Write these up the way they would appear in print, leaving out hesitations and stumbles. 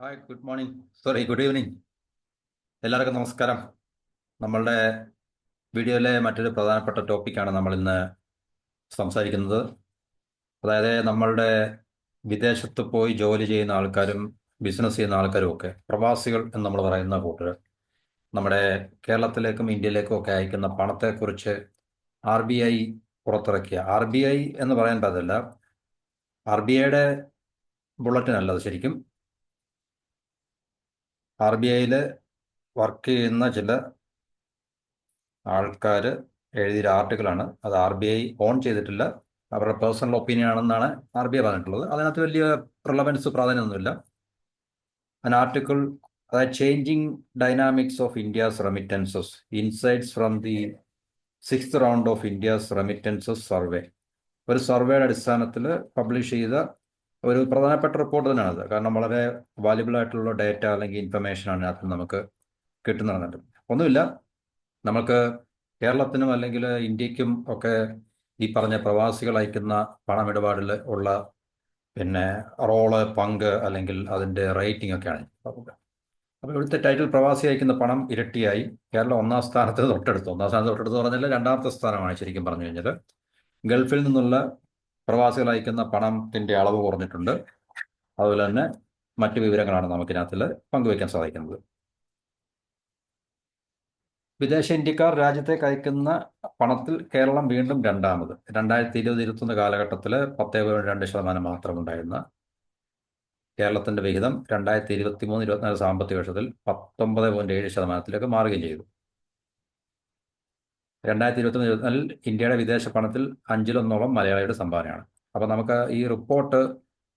Hi, good morning. Sorry, good evening. എല്ലാവർക്കും നമസ്കാരം. നമ്മളുടെ വീഡിയോയിലെ മറ്റൊരു പ്രധാനപ്പെട്ട ടോപ്പിക്കാണ് നമ്മൾ ഇന്ന് സംസാരിക്കുന്നത്. അതായത് നമ്മളുടെ വിദേശത്ത് പോയി ജോലി ചെയ്യുന്ന ആൾക്കാരും ബിസിനസ് ചെയ്യുന്ന ആൾക്കാരും ഒക്കെ പ്രവാസികൾ എന്ന് നമ്മൾ പറയുന്ന കൂട്ടർ നമ്മുടെ കേരളത്തിലേക്കും ഇന്ത്യയിലേക്കും ഒക്കെ അയക്കുന്ന പണത്തെക്കുറിച്ച് RBI പുറത്തിറക്കിയ, RBI എന്ന് പറയാൻ പറ്റില്ല, RBIയുടെ ബുള്ളറ്റിൻ അല്ല അത്. ശരിക്കും RBIയിൽ വർക്ക് ചെയ്യുന്ന ചില ആൾക്കാർ എഴുതിയ ആർട്ടിക്കിളാണ് അത്. RBI ഓൺ ചെയ്തിട്ടില്ല, അവരുടെ പേഴ്സണൽ ഒപ്പീനിയൻ ആണെന്നാണ് RBI പറഞ്ഞിട്ടുള്ളത്. അതിനകത്ത് വലിയ റിലവൻസ്, പ്രാധാന്യമൊന്നുമില്ല. an ആർട്ടിക്കിൾ, അതായത് changing dynamics of India's remittances insights from the 6th round of India's remittances survey, ഒരു സർവേയുടെ അടിസ്ഥാനത്തിൽ പബ്ലിഷ് ചെയ്ത ഒരു പ്രധാനപ്പെട്ട റിപ്പോർട്ട് തന്നെയാണത്. കാരണം വളരെ വാല്യുബിൾ ആയിട്ടുള്ള ഡേറ്റ അല്ലെങ്കിൽ ഇൻഫർമേഷനാണ് അതിനകത്ത് നമുക്ക് കിട്ടുന്നത്. ഒന്നുമില്ല, നമുക്ക് കേരളത്തിനും അല്ലെങ്കിൽ ഇന്ത്യക്കും ഒക്കെ ഈ പറഞ്ഞ പ്രവാസികൾ അയക്കുന്ന പണമിടപാടിൽ ഉള്ള റോള്, പങ്ക് അല്ലെങ്കിൽ അതിൻ്റെ റേറ്റിംഗ് ഒക്കെയാണ്. അപ്പോൾ ഇവിടുത്തെ ടൈറ്റിൽ പ്രവാസി അയക്കുന്ന പണം ഇരട്ടിയായി, കേരളം ഒന്നാം സ്ഥാനത്ത് തൊട്ടടുത്ത് പറഞ്ഞാൽ രണ്ടാമത്തെ സ്ഥാനമാണ് ശരിക്കും പറഞ്ഞു കഴിഞ്ഞാൽ. ഗൾഫിൽ നിന്നുള്ള പ്രവാസികൾ അയക്കുന്ന പണത്തിൻ്റെ അളവ് കുറഞ്ഞിട്ടുണ്ട്. അതുപോലെ തന്നെ മറ്റു വിവരങ്ങളാണ് നമുക്കിനകത്തിൽ പങ്കുവയ്ക്കാൻ സാധിക്കുന്നത്. വിദേശ ഇന്ത്യക്കാർ രാജ്യത്തേക്ക് അയക്കുന്ന പണത്തിൽ കേരളം വീണ്ടും രണ്ടാമത്. 2020-21 കാലഘട്ടത്തിൽ 10.2% മാത്രം ഉണ്ടായിരുന്ന കേരളത്തിന്റെ വിഹിതം 2023-24 സാമ്പത്തിക വർഷത്തിൽ 19.7% മാറുകയും ചെയ്തു. 2023-24 ഇന്ത്യയുടെ വിദേശ പണത്തിൽ 1/5 മലയാളിയുടെ സംഭാവനയാണ്. അപ്പോൾ നമുക്ക് ഈ റിപ്പോർട്ട്,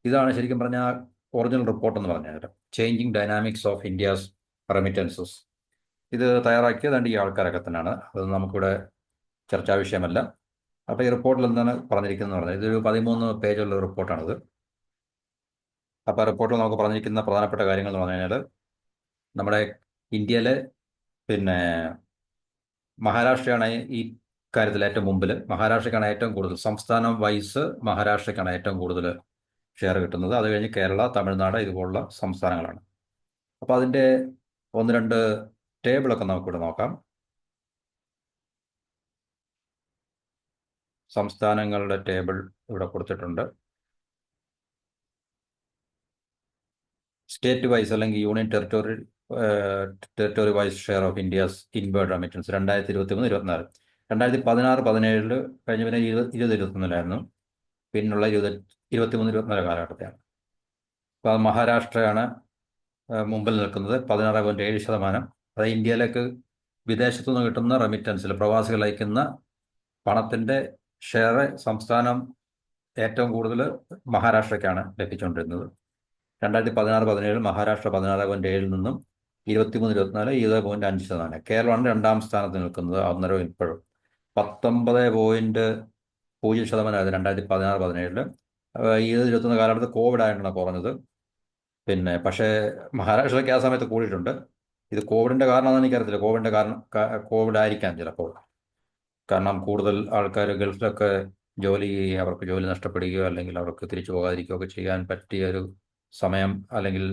ഇതാണ് ശരിക്കും പറഞ്ഞാൽ ഒറിജിനൽ റിപ്പോർട്ട് എന്ന് പറഞ്ഞാൽ, changing dynamics of India's remittances. ഇത് തയ്യാറാക്കിയത് ഈ ആൾക്കാരൊക്കെ തന്നെയാണ്. അത് നമുക്കിവിടെ ചർച്ചാ വിഷയമല്ല. അപ്പോൾ ഈ റിപ്പോർട്ടിൽ എന്താണ് പറഞ്ഞിരിക്കുന്നത് പറഞ്ഞാൽ, ഇതൊരു 13 പേജുള്ള റിപ്പോർട്ടാണിത്. അപ്പോൾ റിപ്പോർട്ടിൽ നമുക്ക് പറഞ്ഞിരിക്കുന്ന പ്രധാനപ്പെട്ട കാര്യങ്ങൾ എന്ന് പറഞ്ഞു കഴിഞ്ഞാൽ, നമ്മുടെ ഇന്ത്യയിലെ മഹാരാഷ്ട്രയാണ് ഈ കാര്യത്തിൽ ഏറ്റവും മുമ്പിൽ. മഹാരാഷ്ട്രയ്ക്കാണ് ഏറ്റവും കൂടുതൽ, സംസ്ഥാനം വൈസ് മഹാരാഷ്ട്രയ്ക്കാണ് ഏറ്റവും കൂടുതൽ ഷെയർ കിട്ടുന്നത്. അത് കഴിഞ്ഞ് കേരള, തമിഴ്നാട് ഇതുപോലുള്ള സംസ്ഥാനങ്ങളാണ്. അപ്പോൾ അതിൻ്റെ ഒന്ന് രണ്ട് ടേബിളൊക്കെ നമുക്കിവിടെ നോക്കാം. സംസ്ഥാനങ്ങളുടെ ടേബിൾ ഇവിടെ കൊടുത്തിട്ടുണ്ട്. സ്റ്റേറ്റ് വൈസ് അല്ലെങ്കിൽ union territory wise share of India's inward remittance 2023-24. 2016-17 കഴിഞ്ഞ പിന്നെ 2020-21 പിന്നുള്ള 2023-24 കാലഘട്ടത്തെയാണ്. അപ്പോൾ മഹാരാഷ്ട്രയാണ് മുമ്പിൽ നിൽക്കുന്നത്, 16.7%. അത് ഇന്ത്യയിലേക്ക് വിദേശത്തു നിന്ന് കിട്ടുന്ന റെമിറ്റൻസിൽ പ്രവാസികൾ അയക്കുന്ന പണത്തിൻ്റെ ഷെയർ സംസ്ഥാനം ഏറ്റവും കൂടുതൽ മഹാരാഷ്ട്രയ്ക്കാണ് ലഭിച്ചുകൊണ്ടിരുന്നത്. 2016-17 മഹാരാഷ്ട്ര 16.7 നിന്നും 2023-24 20.5%. കേരളമാണ് രണ്ടാം സ്ഥാനത്ത് നിൽക്കുന്നത്. അന്നേരം ഇപ്പോഴും 19.0% 2016-17. 2021 കാലഘട്ടത്തിൽ കോവിഡ് ആയിട്ടാണ് കുറഞ്ഞത്. പക്ഷേ മഹാരാഷ്ട്രയ്ക്ക് ആ സമയത്ത് കൂടിയിട്ടുണ്ട്. ഇത് കോവിഡിൻ്റെ കാരണമെന്ന് എനിക്കറിയത്തില്ല. കോവിഡ് ആയിരിക്കാം ചിലപ്പോൾ. കാരണം കൂടുതൽ ആൾക്കാർ ഗൾഫിലൊക്കെ അവർക്ക് ജോലി നഷ്ടപ്പെടുകയോ അല്ലെങ്കിൽ അവർക്ക് തിരിച്ചു പോകാതിരിക്കുകയോ ഒക്കെ ചെയ്യാൻ പറ്റിയ ഒരു സമയം അല്ലെങ്കിൽ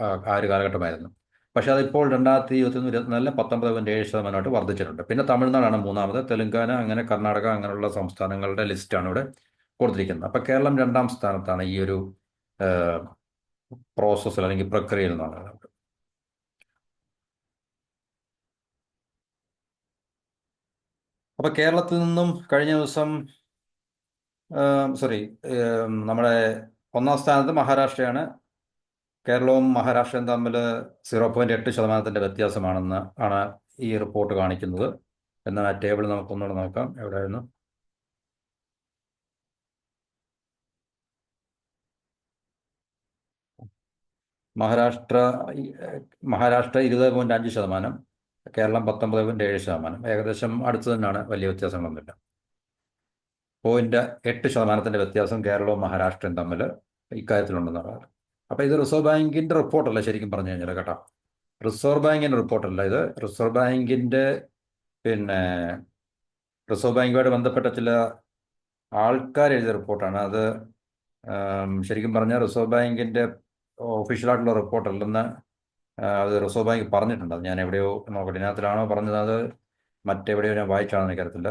ആ ഒരു കാലഘട്ടമായിരുന്നു. പക്ഷേ അതിപ്പോൾ 2023-24 19.7% വർദ്ധിച്ചിട്ടുണ്ട്. പിന്നെ തമിഴ്നാടാണ് മൂന്നാമത്, തെലുങ്കാന, അങ്ങനെ കർണാടക, അങ്ങനെയുള്ള സംസ്ഥാനങ്ങളുടെ ലിസ്റ്റാണ് ഇവിടെ കൊടുത്തിരിക്കുന്നത്. അപ്പോൾ കേരളം രണ്ടാം സ്ഥാനത്താണ് ഈ ഒരു പ്രോസസ്സിൽ അല്ലെങ്കിൽ പ്രക്രിയയിൽ നിന്നാണ്. അപ്പോൾ കേരളത്തിൽ നിന്നും കഴിഞ്ഞ ദിവസം നമ്മുടെ ഒന്നാം സ്ഥാനത്ത് മഹാരാഷ്ട്രയാണ്. കേരളവും മഹാരാഷ്ട്രയും തമ്മിൽ 0.8% വ്യത്യാസമാണെന്ന് ആണ് ഈ റിപ്പോർട്ട് കാണിക്കുന്നത്. എന്നാൽ ആ ടേബിൾ നമുക്കൊന്നുകൂടെ നോക്കാം. എവിടെയായിരുന്നു? മഹാരാഷ്ട്ര 20.5%, കേരളം 19.7%. ഏകദേശം അടുത്ത് തന്നെയാണ്, വലിയ വ്യത്യാസങ്ങളൊന്നുമില്ല. 0.8% വ്യത്യാസം കേരളവും മഹാരാഷ്ട്രയും തമ്മിൽ ഇക്കാര്യത്തിലുണ്ടെന്ന് പറയുന്നത്. അപ്പോൾ ഇത് റിസർവ് ബാങ്കിൻ്റെ റിപ്പോർട്ടല്ല ശരിക്കും പറഞ്ഞു കഴിഞ്ഞാൽ, കേട്ടോ. റിസർവ് ബാങ്കിൻ്റെ റിപ്പോർട്ടല്ല ഇത്. റിസർവ് ബാങ്കുമായിട്ട് ബന്ധപ്പെട്ട ചില ആൾക്കാർ എഴുതിയ റിപ്പോർട്ടാണ് അത്. ശരിക്കും പറഞ്ഞാൽ റിസർവ് ബാങ്കിൻ്റെ ഒഫീഷ്യലായിട്ടുള്ള റിപ്പോർട്ടല്ലെന്ന് അത് റിസർവ് ബാങ്ക് പറഞ്ഞിട്ടുണ്ട്. അത് ഞാൻ എവിടെയോ നോക്കട്ടെ, ഇതിനകത്തിലാണോ പറഞ്ഞത്, അത് മറ്റെവിടെയോ ഞാൻ വായിച്ചാണെന്ന് എനിക്കറിയത്തില്ല.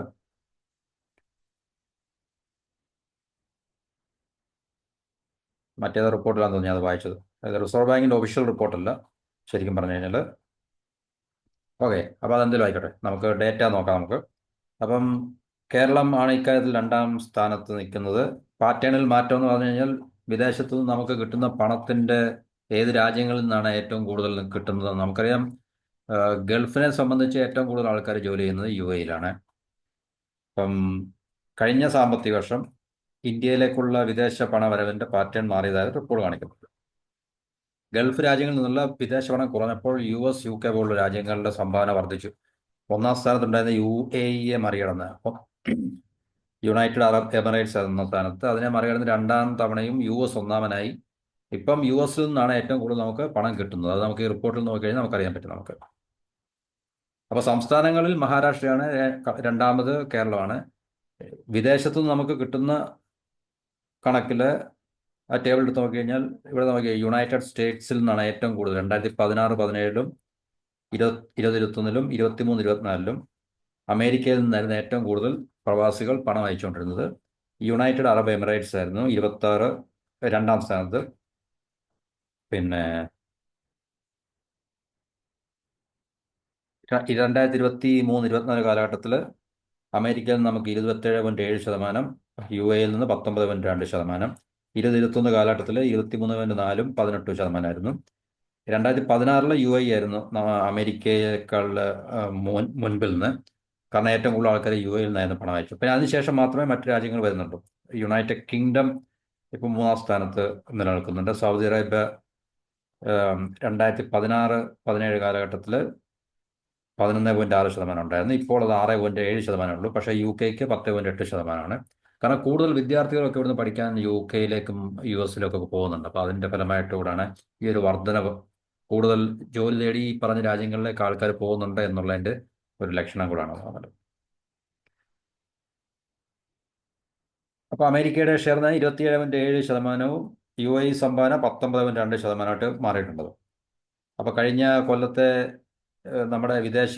മറ്റേത് റിപ്പോർട്ടിലാണെന്ന് തോന്നി അത് വായിച്ചത്. അത് റിസർവ് ബാങ്കിൻ്റെ ഒഫീഷ്യൽ റിപ്പോർട്ടല്ല ശരിക്കും പറഞ്ഞു കഴിഞ്ഞാൽ. ഓക്കെ, അപ്പോൾ അതെന്തെങ്കിലും ആയിക്കോട്ടെ, നമുക്ക് ഡേറ്റ നോക്കാം നമുക്ക്. അപ്പം കേരളം ആണ് ഇക്കാര്യത്തിൽ 2ാം സ്ഥാനത്ത് നിൽക്കുന്നത്. പാറ്റേണിൽ മാറ്റം എന്ന് പറഞ്ഞു കഴിഞ്ഞാൽ വിദേശത്തു നിന്ന് നമുക്ക് കിട്ടുന്ന പണത്തിൻ്റെ ഏത് രാജ്യങ്ങളിൽ നിന്നാണ് ഏറ്റവും കൂടുതൽ കിട്ടുന്നത് നമുക്കറിയാം. ഗൾഫിനെ സംബന്ധിച്ച് ഏറ്റവും കൂടുതൽ ആൾക്കാർ ജോലി ചെയ്യുന്നത് UAE-യിലാണ്. അപ്പം കഴിഞ്ഞ സാമ്പത്തിക വർഷം ഇന്ത്യയിലേക്കുള്ള വിദേശ പണവരവിൻ്റെ പാറ്റേൺ മാറിയതായിട്ട് റിപ്പോർട്ട് കാണിക്കുന്നുണ്ട്. ഗൾഫ് രാജ്യങ്ങളിൽ നിന്നുള്ള വിദേശ പണം കുറഞ്ഞപ്പോൾ US, UK പോലുള്ള രാജ്യങ്ങളുടെ സംഭാവന വർദ്ധിച്ചു. 1ാം സ്ഥാനത്തുണ്ടായിരുന്ന UAE-യെ മറികടന്ന്, അപ്പം യുണൈറ്റഡ് അറബ് എമിറേറ്റ്സ് എന്ന സ്ഥാനത്ത്, അതിനെ മറികടന്ന് 2ാം തവണയും US ഒന്നാമനായി. ഇപ്പം US-ൽ നിന്നാണ് ഏറ്റവും കൂടുതൽ നമുക്ക് പണം കിട്ടുന്നത്. അത് നമുക്ക് ഈ റിപ്പോർട്ടിൽ നോക്കിക്കഴിഞ്ഞാൽ നമുക്കറിയാൻ പറ്റും നമുക്ക്. അപ്പോൾ സംസ്ഥാനങ്ങളിൽ മഹാരാഷ്ട്രയാണ്, 2ാമത് കേരളമാണ്. വിദേശത്തു നിന്ന് നമുക്ക് കിട്ടുന്ന കണക്കിൽ ആ ടേബിൾ എടുത്ത് നോക്കിക്കഴിഞ്ഞാൽ ഇവിടെ നോക്കി യുണൈറ്റഡ് സ്റ്റേറ്റ്സിൽ നിന്നാണ് ഏറ്റവും കൂടുതൽ. 2016-17-ലും 2021-ലും 23-24-ലും അമേരിക്കയിൽ നിന്നായിരുന്നു ഏറ്റവും കൂടുതൽ പ്രവാസികൾ പണം അയച്ചുകൊണ്ടിരുന്നത്. യുണൈറ്റഡ് അറബ് എമിറേറ്റ്സ് ആയിരുന്നു 26 2ാം സ്ഥാനത്ത്. പിന്നെ 2023-24 കാലഘട്ടത്തിൽ അമേരിക്കയിൽ നിന്ന് നമുക്ക് 27.7%, UAE-യിൽ നിന്ന് 19.2%. 2021 കാലഘട്ടത്തിൽ 23.4%, 18%ആയിരുന്നു. 2016 UAE ആയിരുന്നു അമേരിക്കയേക്കാൾ മുൻപിൽ നിന്ന്, കാരണം ഏറ്റവും കൂടുതൽ ആൾക്കാർ UAE-യിൽ നിന്നായിരുന്നു പണം അയച്ചു. പിന്നെ അതിനുശേഷം മാത്രമേ മറ്റു രാജ്യങ്ങൾ വരുന്നുള്ളൂ. യുണൈറ്റഡ് കിങ്ഡം ഇപ്പം 3ാം സ്ഥാനത്ത് നിലനിൽക്കുന്നുണ്ട്. സൗദി അറേബ്യ 2016-17 കാലഘട്ടത്തിൽ 11.6% ഉണ്ടായിരുന്നു. ഇപ്പോൾ അത് 6.7% ഉള്ളൂ. പക്ഷേ UK-ക്ക് 10.8%. കാരണം കൂടുതൽ വിദ്യാർത്ഥികളൊക്കെ ഇവിടുന്ന് പഠിക്കാൻ UK-യിലേക്കും US-ലേക്കും ഒക്കെ പോകുന്നുണ്ട്. അപ്പോൾ അതിൻ്റെ ഫലമായിട്ട് കൂടാണ് ഈ ഒരു വർധനവ്. കൂടുതൽ ജോലി തേടി ഈ പറഞ്ഞ രാജ്യങ്ങളിലേക്ക് ആൾക്കാർ പോകുന്നുണ്ട് എന്നുള്ളതിൻ്റെ ഒരു ലക്ഷണം കൂടാണ് അത്. അപ്പോൾ അമേരിക്കയുടെ ഷെയർ 27.7%, UAE സംഭാവന 19.2%ആയിട്ട് മാറിയിട്ടുണ്ട്. അപ്പോൾ കഴിഞ്ഞ കൊല്ലത്തെ നമ്മുടെ വിദേശ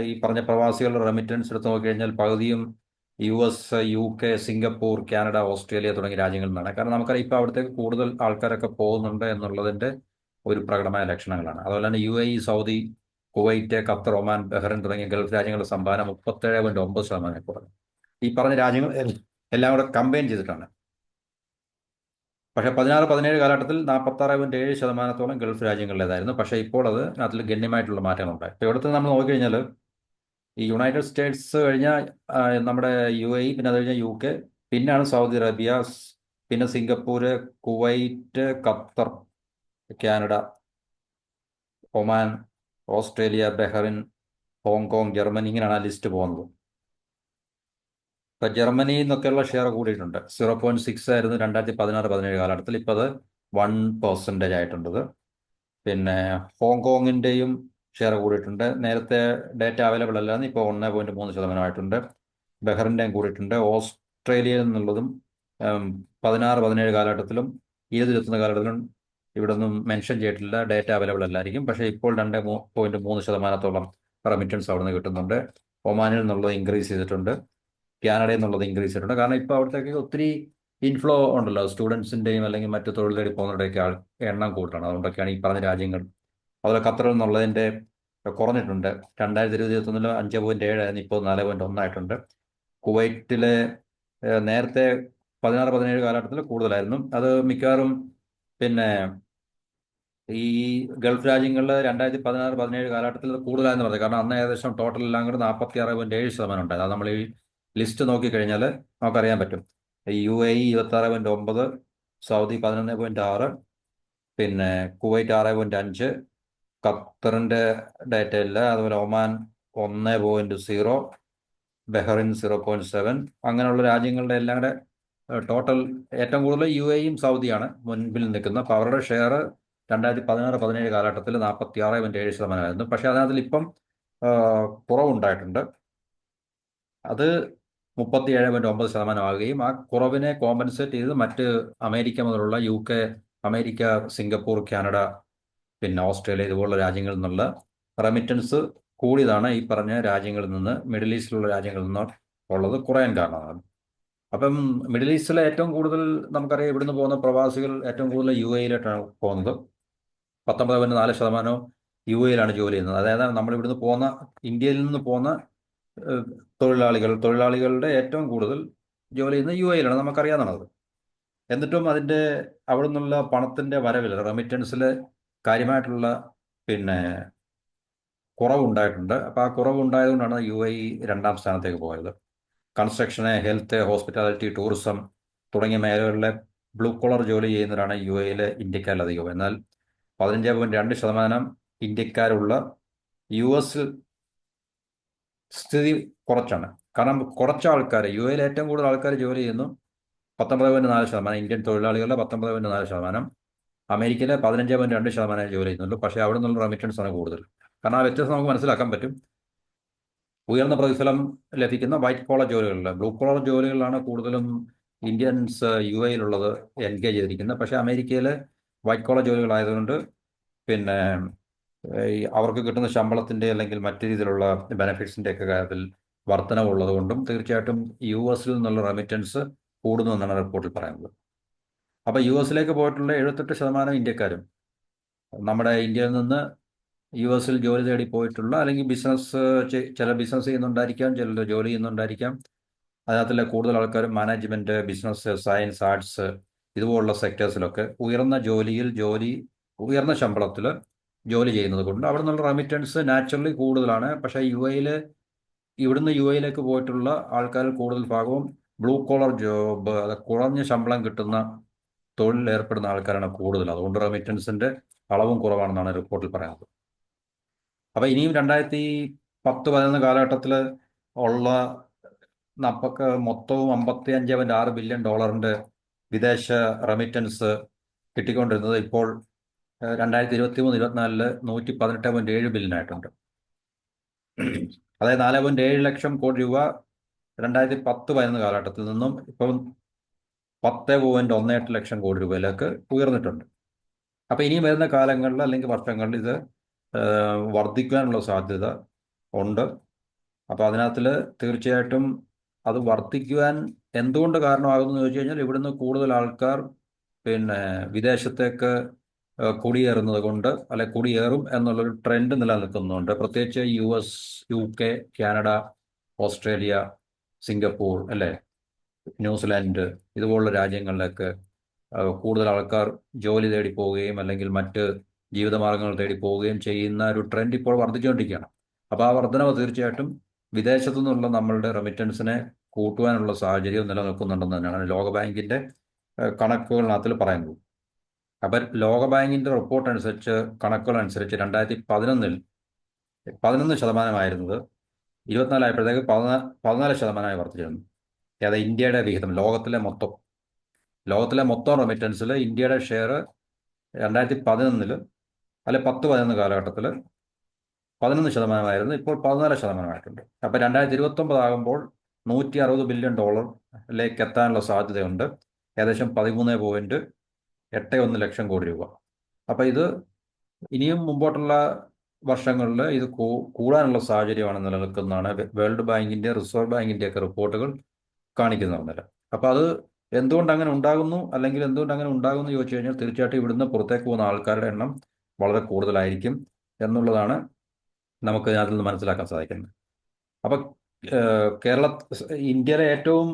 ഈ പറഞ്ഞ പ്രവാസികളുടെ റെമിറ്റൻസ് എടുത്ത് നോക്കിക്കഴിഞ്ഞാൽ പകുതിയും US, UK, Singapore, Canada, Australia തുടങ്ങിയ രാജ്യങ്ങളിൽ നിന്നാണ്. കാരണം നമുക്കറിയാം ഇപ്പോൾ അവിടത്തേക്ക് കൂടുതൽ ആൾക്കാരൊക്കെ പോകുന്നുണ്ട് എന്നുള്ളതിൻ്റെ ഒരു പ്രകടമായ ലക്ഷണങ്ങളാണ്. അതുപോലെ തന്നെ UAE, Saudi, Kuwait, Qatar, Oman, Bahrain തുടങ്ങിയ ഗൾഫ് രാജ്യങ്ങളുടെ സംഭാവന 37.9% കുറഞ്ഞു. ഈ പറഞ്ഞ രാജ്യങ്ങൾ എല്ലാം കൂടെ കമ്പൈൻ ചെയ്തിട്ടാണ്. പക്ഷേ 16-17 കാലഘട്ടത്തിൽ 46.7%-ഓളം ഗൾഫ് രാജ്യങ്ങളിലേതായിരുന്നു. പക്ഷേ ഇപ്പോൾ അതിൽ ഗണ്യമായിട്ടുള്ള മാറ്റങ്ങളുണ്ടായി. ഇപ്പോൾ ഇവിടുത്തെ നമ്മൾ നോക്കിക്കഴിഞ്ഞാൽ ഈ യുണൈറ്റഡ് സ്റ്റേറ്റ്സ് കഴിഞ്ഞാൽ നമ്മുടെ UAE, പിന്നെ അത് കഴിഞ്ഞാൽ UK, പിന്നാണ് സൗദി അറേബ്യ, പിന്നെ Singapore, Kuwait, Qatar, Canada, Oman, Australia, Bahrain, Hong Kong, Germany, ഇങ്ങനെയാണ് ആ ലിസ്റ്റ് പോകുന്നത്. ഇപ്പം ജർമ്മനിയിൽ നിന്നൊക്കെയുള്ള ഷെയർ കൂടിയിട്ടുണ്ട്. 0.6 ആയിരുന്നു 2016-17 കാലഘട്ടത്തിൽ. ഇപ്പോൾ അത് 1% ആയിട്ടുണ്ടത്. പിന്നെ ഹോങ്കോങ്ങിൻ്റെയും ഷെയർ കൂടിയിട്ടുണ്ട്. നേരത്തെ ഡേറ്റ അവൈലബിൾ അല്ലാന്ന്, ഇപ്പോൾ 1.3% ബഹ്റിൻ്റെയും കൂടിയിട്ടുണ്ട്. ഓസ്ട്രേലിയയിൽ നിന്നുള്ളതും 16-17 കാലഘട്ടത്തിലും 20-21 കാലഘട്ടത്തിലും ഇവിടെ ഒന്നും മെൻഷൻ ചെയ്തിട്ടില്ല, ഡേറ്റ അവൈലബിൾ അല്ലായിരിക്കും. പക്ഷേ ഇപ്പോൾ 2.3%-ഓളം റെമിറ്റൻസ് അവിടെ നിന്ന് കിട്ടുന്നുണ്ട്. ഒമാനിൽ നിന്നുള്ളത് ഇൻക്രീസ് ചെയ്തിട്ടുണ്ട്, കാനഡയിൽ നിന്നുള്ളത് ഇൻക്രീസ് ചെയ്തിട്ടുണ്ട്. കാരണം ഇപ്പോൾ അവിടത്തേക്ക് ഒത്തിരി ഇൻഫ്ലോ ഉണ്ടല്ലോ, സ്റ്റുഡൻസിൻ്റെയും അല്ലെങ്കിൽ മറ്റു തൊഴിൽ തേടി പോകുന്നവരുടെയൊക്കെ എണ്ണം കൂടുതലാണ്. അതുകൊണ്ടൊക്കെയാണ് ഈ പറഞ്ഞ രാജ്യങ്ങൾ. അതുപോലെ ഖത്തറിൽ നിന്നുള്ളതിൻ്റെ കുറഞ്ഞിട്ടുണ്ട്. 2020-21 5.7 ഇപ്പോൾ 4.1 ആയിട്ടുണ്ട്. കുവൈറ്റിലെ നേരത്തെ 16-17 കാലഘട്ടത്തിൽ കൂടുതലായിരുന്നു. അത് മിക്കവാറും പിന്നെ ഈ ഗൾഫ് രാജ്യങ്ങളിൽ 2016-17 കാലഘട്ടത്തിൽ കൂടുതലായെന്ന് പറഞ്ഞത്. കാരണം അന്ന് ഏകദേശം ടോട്ടൽ എല്ലാം കൂടെ 46.7% ഉണ്ടായത്. അത് നമ്മൾ ഈ ലിസ്റ്റ് നോക്കിക്കഴിഞ്ഞാൽ നമുക്കറിയാൻ പറ്റും. UAE 26.9, സൗദി 11.6, പിന്നെ കുവൈറ്റ് 6.5, ഖത്തറിൻ്റെ ഡേറ്റ ഇല്ല. അതുപോലെ ഒമാൻ 1.0, ബഹ്റിൻ 0.7, അങ്ങനെയുള്ള രാജ്യങ്ങളുടെ എല്ലാം കൂടെ ടോട്ടൽ ഏറ്റവും കൂടുതൽ UAE-യും സൗദിയാണ് മുൻപിൽ നിൽക്കുന്നത്. അപ്പോൾ അവരുടെ ഷെയർ 2016-17 കാലഘട്ടത്തിൽ 46.7% പക്ഷേ അതിനകത്തിൽ ഇപ്പം കുറവുണ്ടായിട്ടുണ്ട്. അത് 37.9% ആകുകയും ആ കുറവിനെ കോമ്പൻസേറ്റ് ചെയ്ത് മറ്റ് അമേരിക്ക മുതലുള്ള UK അമേരിക്ക, സിംഗപ്പൂർ, കാനഡ, പിന്നെ ഓസ്ട്രേലിയ ഇതുപോലുള്ള രാജ്യങ്ങളിൽ നിന്നുള്ള റെമിറ്റൻസ് കൂടിയതാണ് ഈ പറഞ്ഞ രാജ്യങ്ങളിൽ നിന്ന്, മിഡിൽ ഈസ്റ്റിലുള്ള രാജ്യങ്ങളിൽ നിന്ന് ഉള്ളത് കുറയാൻ കാരണമാണ്. അപ്പം മിഡിൽ ഈസ്റ്റിലെ ഏറ്റവും കൂടുതൽ നമുക്കറിയാം ഇവിടുന്ന് പോകുന്ന പ്രവാസികൾ ഏറ്റവും കൂടുതൽ യു എയിലോട്ടാണ് പോകുന്നത്. 19.4% യു എയിലാണ് ജോലി ചെയ്യുന്നത്. അതായത് നമ്മൾ ഇവിടുന്ന് പോകുന്ന, ഇന്ത്യയിൽ നിന്ന് പോകുന്ന തൊഴിലാളികളുടെ ഏറ്റവും കൂടുതൽ ജോലി ചെയ്യുന്നത് യു എയിലാണ്, നമുക്കറിയാവുന്നതാണ്. എന്നിട്ടും അവിടെ നിന്നുള്ള പണത്തിൻ്റെ വരവിൽ, റെമിറ്റൻസിൽ കാര്യമായിട്ടുള്ള പിന്നെ കുറവുണ്ടായിട്ടുണ്ട്. അപ്പോൾ ആ കുറവുണ്ടായതുകൊണ്ടാണ് യു എ ഇ രണ്ടാം സ്ഥാനത്തേക്ക് പോയത്. കൺസ്ട്രക്ഷന്, ഹെൽത്ത്, ഹോസ്പിറ്റാലിറ്റി, ടൂറിസം തുടങ്ങിയ മേഖലകളിലെ ബ്ലൂ കോളർ ജോലി ചെയ്യുന്നവരാണ് യു എയിലെ ഇന്ത്യക്കാരിലധികം. എന്നാൽ 15.2% ഇന്ത്യക്കാരുള്ള യു എസിൽ സ്ഥിതി കുറച്ചാണ്. കാരണം കുറച്ച് ആൾക്കാർ, യു എയിൽ ഏറ്റവും കൂടുതൽ ആൾക്കാർ ജോലി ചെയ്യുന്നു 19.4%, ഇന്ത്യൻ തൊഴിലാളികളുടെ 19.4%. അമേരിക്കയിലെ 15.2% ജോലി ചെയ്യുന്നുള്ളൂ. പക്ഷേ അവിടെ നിന്നുള്ള റെമിറ്റൻസ് ആണ് കൂടുതൽ. കാരണം ആ വ്യത്യാസം നമുക്ക് മനസ്സിലാക്കാൻ പറ്റും. ഉയർന്ന പ്രതിഫലം ലഭിക്കുന്ന വൈറ്റ് കോളർ ജോലികളിൽ, ബ്ലൂ കോളർ ജോലികളിലാണ് കൂടുതലും ഇന്ത്യൻസ് യു എയിലുള്ളത് എൻഗേജ് ചെയ്തിരിക്കുന്നത്. പക്ഷേ അമേരിക്കയിൽ വൈറ്റ് കോളർ ജോലികളായതുകൊണ്ട് പിന്നെ അവർക്ക് കിട്ടുന്ന ശമ്പളത്തിൻ്റെ അല്ലെങ്കിൽ മറ്റു രീതിയിലുള്ള ബെനഫിറ്റ്സിൻ്റെ ഒക്കെ കാര്യത്തിൽ വർധനവുള്ളത് കൊണ്ടും തീർച്ചയായിട്ടും യു എസിൽ നിന്നുള്ള റെമിറ്റൻസ് കൂടുന്നു എന്നാണ് റിപ്പോർട്ടിൽ പറയുന്നത്. അപ്പോൾ യു എസിലേക്ക് പോയിട്ടുള്ള 78% ഇന്ത്യക്കാരും നമ്മുടെ ഇന്ത്യയിൽ നിന്ന് യു എസിൽ ജോലി തേടി പോയിട്ടുള്ള, അല്ലെങ്കിൽ ചില ബിസിനസ് ചെയ്യുന്നുണ്ടായിരിക്കാം, ചിലർ ജോലി ചെയ്യുന്നുണ്ടായിരിക്കാം. അതിനകത്തുള്ള കൂടുതൽ ആൾക്കാരും മാനേജ്മെൻറ്റ്, ബിസിനസ്, സയൻസ്, ആർട്സ് ഇതുപോലുള്ള സെക്ടേഴ്സിലൊക്കെ ഉയർന്ന ശമ്പളത്തിൽ ജോലി ചെയ്യുന്നത് കൊണ്ട് അവിടെ നിന്നുള്ള റെമിറ്റൻസ് നാച്ചുറലി കൂടുതലാണ്. പക്ഷേ ഇവിടുന്ന് യു എയിലേക്ക് പോയിട്ടുള്ള ആൾക്കാരിൽ കൂടുതൽ ഭാഗവും ബ്ലൂ കോളർ ജോബ്, കുറഞ്ഞ ശമ്പളം കിട്ടുന്ന തൊഴിലിൽ ഏർപ്പെടുന്ന ആൾക്കാരാണ് കൂടുതൽ. അതുകൊണ്ട് റെമിറ്റൻസിൻ്റെ അളവും കുറവാണെന്നാണ് റിപ്പോർട്ടിൽ പറയുന്നത്. അപ്പോൾ ഇനിയും 2010-11 കാലഘട്ടത്തിൽ ഉള്ള നമുക്ക് മൊത്തവും $55.6 ബില്യൺ വിദേശ റെമിറ്റൻസ് കിട്ടിക്കൊണ്ടിരുന്നത് ഇപ്പോൾ 2023-24 $118.7 ബില്യൺ ആയിട്ടുണ്ട്. അതായത് 4.7 ലക്ഷം കോടി രൂപ 2010-11 കാലഘട്ടത്തിൽ നിന്നും ഇപ്പം 10.18 ലക്ഷം കോടി രൂപയിലേക്ക് ഉയർന്നിട്ടുണ്ട്. അപ്പോൾ ഇനിയും വരുന്ന കാലങ്ങളിൽ അല്ലെങ്കിൽ വർഷങ്ങളിൽ ഇത് വർദ്ധിക്കാനുള്ള സാധ്യത ഉണ്ട്. അപ്പോൾ അതിനകത്തിൽ തീർച്ചയായിട്ടും അത് വർദ്ധിക്കുവാൻ എന്തുകൊണ്ട് കാരണമാകുന്നു എന്ന് ചോദിച്ചു കഴിഞ്ഞാൽ, ഇവിടുന്ന് കൂടുതൽ ആൾക്കാർ പിന്നെ വിദേശത്തേക്ക് കുടിയേറുന്നത് കൊണ്ട്, അല്ലെ കുടിയേറും എന്നുള്ളൊരു ട്രെൻഡ് നിലനിൽക്കുന്നുണ്ട്. പ്രത്യേകിച്ച് U S, U K, Canada, Australia, Singapore, അല്ലേ, ന്യൂസിലാൻഡ് ഇതുപോലുള്ള രാജ്യങ്ങളിലേക്ക് കൂടുതൽ ആൾക്കാർ ജോലി തേടി പോവുകയും അല്ലെങ്കിൽ മറ്റ് ജീവിതമാർഗങ്ങൾ തേടി പോവുകയും ചെയ്യുന്ന ഒരു ട്രെൻഡ് ഇപ്പോൾ വർദ്ധിച്ചുകൊണ്ടിരിക്കുകയാണ്. അപ്പോൾ ആ വർധനവ് തീർച്ചയായിട്ടും വിദേശത്തു നിന്നുള്ള നമ്മളുടെ റെമിറ്റൻസിനെ കൂട്ടുവാനുള്ള സാഹചര്യം നിലനിൽക്കുന്നുണ്ടെന്ന് തന്നെയാണ് ലോകബാങ്കിൻ്റെ കണക്കുകളിനകത്തിൽ പറയുന്നത്. അപ്പം ലോകബാങ്കിൻ്റെ റിപ്പോർട്ട് അനുസരിച്ച്, കണക്കുകൾ അനുസരിച്ച് 2011 11% 24 ആയപ്പോഴത്തേക്ക് 14% വർദ്ധിച്ചിരുന്നു. അതായത് ഇന്ത്യയുടെ വിഹിതം, ലോകത്തിലെ മൊത്തം റെമിറ്റൻസിൽ ഇന്ത്യയുടെ ഷെയർ 2011 അല്ലെ 10-11 കാലഘട്ടത്തിൽ 11% ഇപ്പോൾ 14% അപ്പോൾ 2029 ആകുമ്പോൾ $160 ബില്യൺ എത്താനുള്ള സാധ്യതയുണ്ട്. ഏകദേശം 13.81 ലക്ഷം കോടി രൂപ. അപ്പോൾ ഇത് ഇനിയും മുമ്പോട്ടുള്ള വർഷങ്ങളിൽ ഇത് കൂടാനുള്ള സാഹചര്യമാണ് നിലനിൽക്കുന്നതാണ് വേൾഡ് ബാങ്കിൻ്റെ, റിസർവ് ബാങ്കിൻ്റെ ഒക്കെ റിപ്പോർട്ടുകൾ കാണിക്കുന്നുണ്ട്. അപ്പോൾ അത് എന്തുകൊണ്ട് അങ്ങനെ ഉണ്ടാകുന്നു, അല്ലെങ്കിൽ എന്തുകൊണ്ട് അങ്ങനെ ഉണ്ടാകുമെന്ന് ചോദിച്ചു കഴിഞ്ഞാൽ, തീർച്ചയായിട്ടും ഇവിടുന്ന് പുറത്തേക്ക് പോകുന്ന ആൾക്കാരുടെ എണ്ണം വളരെ കൂടുതലായിരിക്കും എന്നുള്ളതാണ് നമുക്ക് അതിൽ നിന്ന് മനസ്സിലാക്കാൻ സാധിക്കുന്നത്. അപ്പം ഇന്ത്യയിലെ ഏറ്റവും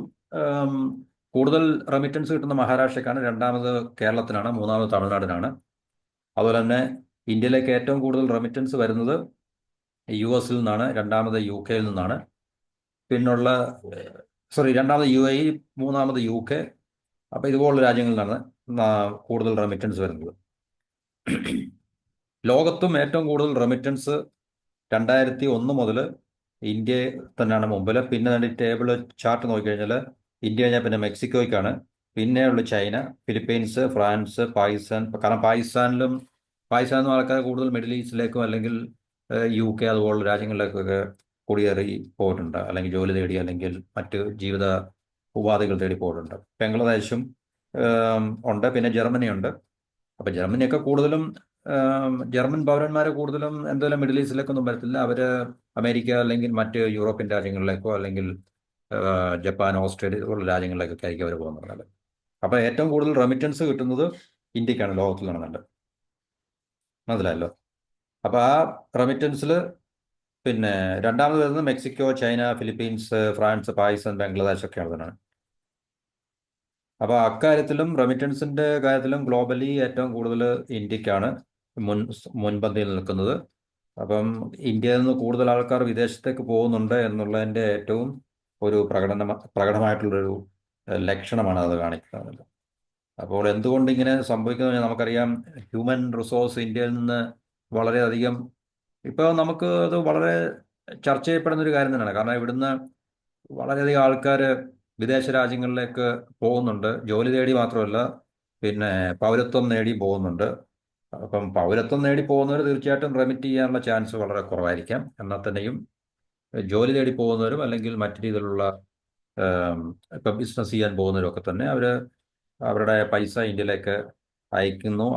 കൂടുതൽ റെമിറ്റൻസ് കിട്ടുന്ന മഹാരാഷ്ട്രയ്ക്കാണ്, രണ്ടാമത് കേരളത്തിനാണ്, മൂന്നാമത് തമിഴ്നാടിനാണ്. അതുപോലെ തന്നെ ഇന്ത്യയിലേക്ക് ഏറ്റവും കൂടുതൽ റെമിറ്റൻസ് വരുന്നത് യു എസിൽ നിന്നാണ്, രണ്ടാമത് യു കെയിൽ നിന്നാണ്, രണ്ടാമത് യു എ ഇ, മൂന്നാമത് യു കെ. അപ്പോൾ ഇതുപോലുള്ള രാജ്യങ്ങളിലാണ് കൂടുതൽ റെമിറ്റൻസ് വരുന്നത്. ലോകത്തും ഏറ്റവും കൂടുതൽ റെമിറ്റൻസ് 2001 മുതൽ ഇന്ത്യ തന്നെയാണ് മുമ്പിൽ. പിന്നെ ടേബിൾ ചാർട്ട് നോക്കിക്കഴിഞ്ഞാൽ ഇന്ത്യ കഴിഞ്ഞാൽ പിന്നെ മെക്സിക്കോയ്ക്കാണ്, പിന്നെയുള്ള ചൈന, ഫിലിപ്പീൻസ്, ഫ്രാൻസ്, പാകിസ്ഥാൻ. കാരണം പാകിസ്ഥാനിൽ നിന്ന് ആൾക്കാർ കൂടുതൽ മിഡിൽ ഈസ്റ്റിലേക്കും അല്ലെങ്കിൽ യു കെ അതുപോലുള്ള രാജ്യങ്ങളിലേക്കൊക്കെ കുടിയേറി പോയിട്ടുണ്ട്, അല്ലെങ്കിൽ ജോലി തേടി അല്ലെങ്കിൽ മറ്റ് ജീവിത ഉപാധികൾ തേടി പോയിട്ടുണ്ട്. ബംഗ്ലാദേശും ഉണ്ട്, പിന്നെ ജർമ്മനിയുണ്ട്, അപ്പം ജർമ്മനിയൊക്കെ കൂടുതലും ജർമ്മൻ പൗരന്മാർ കൂടുതലും എന്തെങ്കിലും മിഡിൽ ഈസ്റ്റിലേക്കൊന്നും വരത്തില്ല. അവർ അമേരിക്ക അല്ലെങ്കിൽ മറ്റ് യൂറോപ്യൻ രാജ്യങ്ങളിലേക്കോ അല്ലെങ്കിൽ ജപ്പാൻ, ഓസ്ട്രേലിയ പോലുള്ള രാജ്യങ്ങളിലേക്കൊക്കെ ആയിരിക്കും അവർ പോകുന്നത്. അപ്പോൾ ഏറ്റവും കൂടുതൽ റെമിറ്റൻസ് കിട്ടുന്നത് ഇന്ത്യക്കാണ് ലോകത്തിൽ നടന്നുണ്ട്. മനസ്സിലായല്ലോ. അപ്പോൾ ആ റെമിറ്റൻസിൽ പിന്നെ രണ്ടാമത് വരുന്നത് Mexico, China, Philippines, France, Pakistan, Bangladesh ഒക്കെ ആണ്. അപ്പോൾ അക്കാര്യത്തിലും റെമിറ്റൻസിന്റെ കാര്യത്തിലും ഗ്ലോബലി ഏറ്റവും കൂടുതൽ ഇന്ത്യക്കാണ് മുൻപന്തിയിൽ നിൽക്കുന്നത്. അപ്പം ഇന്ത്യയിൽ നിന്ന് കൂടുതൽ ആൾക്കാർ വിദേശത്തേക്ക് പോകുന്നുണ്ട് എന്നുള്ളതിൻ്റെ ഏറ്റവും ഒരു പ്രകടമായിട്ടുള്ളൊരു ലക്ഷണമാണ് അത് കാണിക്കുന്നത്. അപ്പോൾ എന്തുകൊണ്ട് ഇങ്ങനെ സംഭവിക്കുന്നത് നമുക്കറിയാം. ഹ്യൂമൻ റിസോഴ്സ് ഇന്ത്യയിൽ നിന്ന് വളരെയധികം ഇപ്പോൾ നമുക്ക് അത് വളരെ ചർച്ച ചെയ്യപ്പെടുന്ന ഒരു കാര്യം തന്നെയാണ്. കാരണം ഇവിടുന്ന് വളരെയധികം ആൾക്കാർ വിദേശ രാജ്യങ്ങളിലേക്ക് പോകുന്നുണ്ട്. ജോലി തേടി മാത്രമല്ല, പിന്നെ പൗരത്വം നേടി പോകുന്നുണ്ട്. അപ്പം പൗരത്വം നേടി പോകുന്നവർ തീർച്ചയായിട്ടും റെമിറ്റ് ചെയ്യാനുള്ള ചാൻസ് വളരെ കുറവായിരിക്കാം. എന്നാൽ തന്നെയും ജോലി തേടി പോകുന്നവരും അല്ലെങ്കിൽ മറ്റു രീതിയിലുള്ള ഇപ്പം ബിസിനസ് ചെയ്യാൻ പോകുന്നവരും ഒക്കെ തന്നെ അവരുടെ പൈസ ഇന്ത്യയിലേക്ക് അയക്കുന്നു.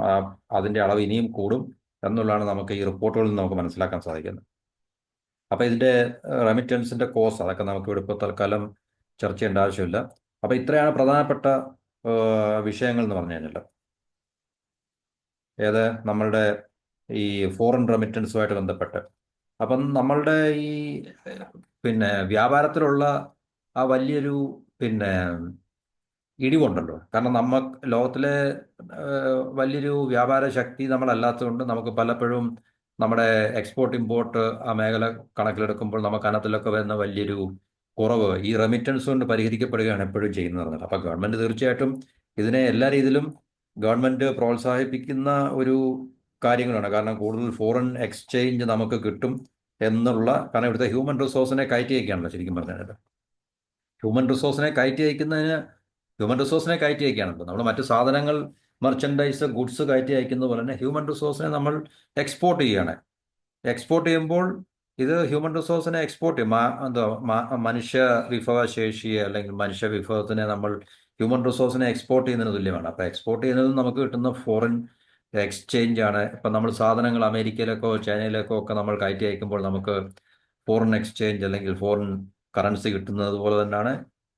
അതിൻ്റെ അളവ് ഇനിയും കൂടും എന്നുള്ളതാണ് നമുക്ക് ഈ റിപ്പോർട്ടുകളിൽ നിന്ന് നമുക്ക് മനസ്സിലാക്കാൻ സാധിക്കുന്നത്. അപ്പോൾ ഇതിൻ്റെ റെമിറ്റൻസിൻ്റെ കോസ്റ്റ് അതൊക്കെ നമുക്ക് ഇവിടെ ഇപ്പോൾ തൽക്കാലം ചർച്ച ചെയ്യേണ്ട ആവശ്യമില്ല. അപ്പോൾ ഇത്രയാണ് പ്രധാനപ്പെട്ട വിഷയങ്ങൾ എന്ന് പറഞ്ഞു കഴിഞ്ഞാൽ നമ്മളുടെ ഈ ഫോറിൻ റെമിറ്റൻസുമായിട്ട് ബന്ധപ്പെട്ട്. അപ്പം നമ്മളുടെ ഈ പിന്നെ വ്യാപാരത്തിലുള്ള ആ വലിയൊരു പിന്നെ ഇടിവുണ്ടല്ലോ. കാരണം ലോകത്തിലെ വലിയൊരു വ്യാപാര ശക്തി നമ്മളല്ലാത്തതുകൊണ്ട് നമുക്ക് പലപ്പോഴും നമ്മുടെ എക്സ്പോർട്ട് ഇമ്പോർട്ട് ആ മേഖല കണക്കിലെടുക്കുമ്പോൾ നമുക്ക് അതിനകത്തിലൊക്കെ വരുന്ന വലിയൊരു കുറവ് ഈ റെമിറ്റൻസ് കൊണ്ട് പരിഹരിക്കപ്പെടുകയാണ് എപ്പോഴും ചെയ്യുന്നത്. അപ്പോൾ ഗവൺമെൻറ് തീർച്ചയായിട്ടും ഇതിനെ എല്ലാ രീതിയിലും ഗവൺമെൻറ് പ്രോത്സാഹിപ്പിക്കുന്ന ഒരു കാര്യങ്ങളാണ്. കാരണം കൂടുതൽ ഫോറിൻ എക്സ്ചേഞ്ച് നമുക്ക് കിട്ടും കാരണം ഇവിടുത്തെ ഹ്യൂമൻ റിസോഴ്സിനെ കയറ്റി അയക്കുകയാണല്ലോ ശരിക്കും പറഞ്ഞാൽ. ഹ്യൂമൻ റിസോഴ്സിനെ കയറ്റി അയക്കുകയാണല്ലോ. നമ്മൾ മറ്റു സാധനങ്ങൾ, മെർച്ചൻഡൈസ്, ഗുഡ്സ് കയറ്റി അയക്കുന്നത് പോലെ തന്നെ ഹ്യൂമൻ റിസോഴ്സിനെ നമ്മൾ എക്സ്പോർട്ട് ചെയ്യുകയാണ്. എക്സ്പോർട്ട് ചെയ്യുമ്പോൾ ഇത് ഹ്യൂമൻ റിസോഴ്സിനെ എക്സ്പോർട്ട് ചെയ്യും. മനുഷ്യ വിഭവശേഷിയെ അല്ലെങ്കിൽ മനുഷ്യ വിഭവത്തിനെ നമ്മൾ ഹ്യൂമൻ റിസോഴ്സിനെ എക്സ്പോർട്ട് ചെയ്യുന്നതിന് തുല്യമാണ്. അപ്പോൾ എക്സ്പോർട്ട് ചെയ്യുന്നതും നമുക്ക് കിട്ടുന്ന ഫോറിൻ എക്സ്ചേഞ്ച് ആണ്. ഇപ്പം നമ്മൾ സാധനങ്ങൾ അമേരിക്കയിലേക്കോ ചൈനയിലേക്കോ ഒക്കെ നമ്മൾ കയറ്റി അയക്കുമ്പോൾ നമുക്ക് ഫോറിൻ എക്സ്ചേഞ്ച് അല്ലെങ്കിൽ ഫോറിൻ കറൻസി കിട്ടുന്നത് പോലെ തന്നെയാണ്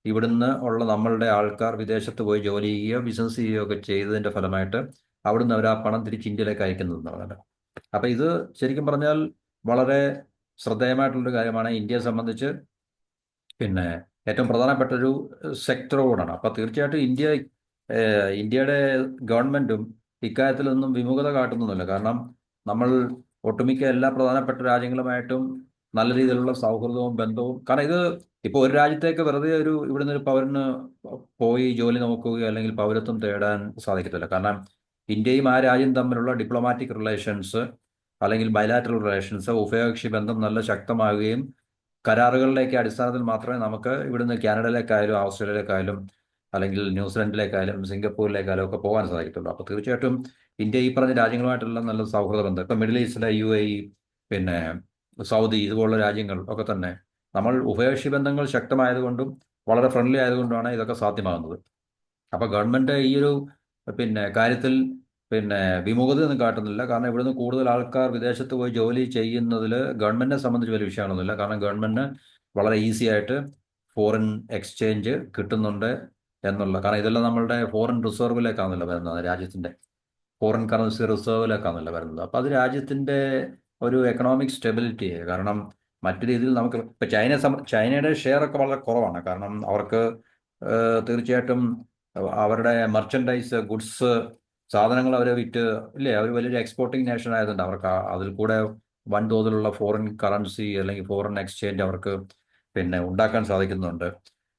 ഇവിടുന്ന് ഉള്ള നമ്മളുടെ ആൾക്കാർ വിദേശത്ത് പോയി ജോലി ചെയ്യുകയോ ബിസിനസ് ചെയ്യുകയോ ഒക്കെ ചെയ്തതിൻ്റെ ഫലമായിട്ട് അവിടുന്ന് അവർ ആ പണം തിരിച്ച് ഇന്ത്യയിലേക്ക് അയക്കുന്നതെന്നാണ്. അപ്പം ഇത് ശരിക്കും പറഞ്ഞാൽ വളരെ ശ്രദ്ധേയമായിട്ടുള്ളൊരു കാര്യമാണ്. ഇന്ത്യയെ സംബന്ധിച്ച് പിന്നെ ഏറ്റവും പ്രധാനപ്പെട്ട ഒരു സെക്ടർ കൂടാണ്. അപ്പോൾ തീർച്ചയായിട്ടും ഇന്ത്യയുടെ ഗവൺമെൻറ്റും ഇക്കാര്യത്തിലൊന്നും വിമുഖത കാട്ടുന്നൊന്നുമില്ല. കാരണം നമ്മൾ ഒട്ടുമിക്ക എല്ലാ പ്രധാനപ്പെട്ട രാജ്യങ്ങളുമായിട്ടും നല്ല രീതിയിലുള്ള സൗഹൃദവും ബന്ധവും. കാരണം ഇത് ഇപ്പോൾ ഒരു രാജ്യത്തേക്ക് വെറുതെ ഇവിടുന്ന് ഒരു പൗരന് പോയി ജോലി നോക്കുകയോ അല്ലെങ്കിൽ പൗരത്വം തേടാൻ സാധിക്കത്തില്ല. കാരണം ഇന്ത്യയും ആ രാജ്യം തമ്മിലുള്ള ഡിപ്ലോമാറ്റിക് റിലേഷൻസ് അല്ലെങ്കിൽ ബയലാറ്ററൽ റിലേഷൻസ്, ഉഭയകക്ഷി ബന്ധം നല്ല ശക്തമാകുകയും കരാറുകളിലേക്ക് അടിസ്ഥാനത്തിൽ മാത്രമേ നമുക്ക് ഇവിടുന്ന് കാനഡയിലേക്കായാലും ഓസ്ട്രേലിയയിലേക്കായാലും അല്ലെങ്കിൽ ന്യൂസിലൻഡിലേക്കായാലും സിംഗപ്പൂരിലേക്കായാലും ഒക്കെ പോകാൻ സാധിക്കത്തുള്ളൂ. അപ്പോൾ തീർച്ചയായിട്ടും ഇന്ത്യ ഈ പറഞ്ഞ രാജ്യങ്ങളുമായിട്ടുള്ള നല്ല സൗഹൃദ ബന്ധം, ഇപ്പം മിഡിൽ ഈസ്റ്റിലെ UAE, പിന്നെ സൗദി, ഇതുപോലുള്ള രാജ്യങ്ങൾ ഒക്കെ തന്നെ നമ്മൾ ഉഭയകക്ഷി ബന്ധങ്ങൾ ശക്തമായതുകൊണ്ടും വളരെ ഫ്രണ്ട്ലി ആയതുകൊണ്ടാണ് ഇതൊക്കെ സാധ്യമാകുന്നത്. അപ്പോൾ ഗവൺമെൻറ് ഈ ഒരു കാര്യത്തിൽ വിമുഖതയൊന്നും കാട്ടുന്നില്ല. കാരണം ഇവിടുന്ന് കൂടുതൽ ആൾക്കാർ വിദേശത്ത് പോയി ജോലി ചെയ്യുന്നതിൽ ഗവൺമെൻറ്റിനെ സംബന്ധിച്ച് വലിയ വിഷയമാണൊന്നുമില്ല. കാരണം ഗവൺമെൻറ്റിന് വളരെ ഈസി ആയിട്ട് ഫോറിൻ എക്സ്ചേഞ്ച് കിട്ടുന്നുണ്ട് കാരണം ഇതെല്ലാം നമ്മളുടെ ഫോറിൻ റിസർവിലേക്കാണല്ലോ വരുന്നത്, രാജ്യത്തിൻ്റെ ഫോറിൻ കറൻസി റിസർവിലേക്കാണല്ലോ വരുന്നത്. അപ്പോൾ അത് രാജ്യത്തിൻ്റെ ഒരു എക്കണോമിക് സ്റ്റെബിലിറ്റി. കാരണം മറ്റു രീതിയിൽ നമുക്ക് ഇപ്പം ചൈനയുടെ ഷെയർ ഒക്കെ വളരെ കുറവാണ്. കാരണം അവർക്ക് തീർച്ചയായിട്ടും അവരുടെ മെർച്ചൻഡൈസ്, ഗുഡ്സ്, സാധനങ്ങൾ അവർ വിറ്റ് ഇല്ലേ, അവർ വലിയൊരു എക്സ്പോർട്ടിങ് നേഷൻ ആയതുകൊണ്ട് അവർക്ക് അതിൽ കൂടെ വൻതോതിലുള്ള ഫോറിൻ കറൻസി അല്ലെങ്കിൽ ഫോറിൻ എക്സ്ചേഞ്ച് അവർക്ക് ഉണ്ടാക്കാൻ സാധിക്കുന്നുണ്ട്.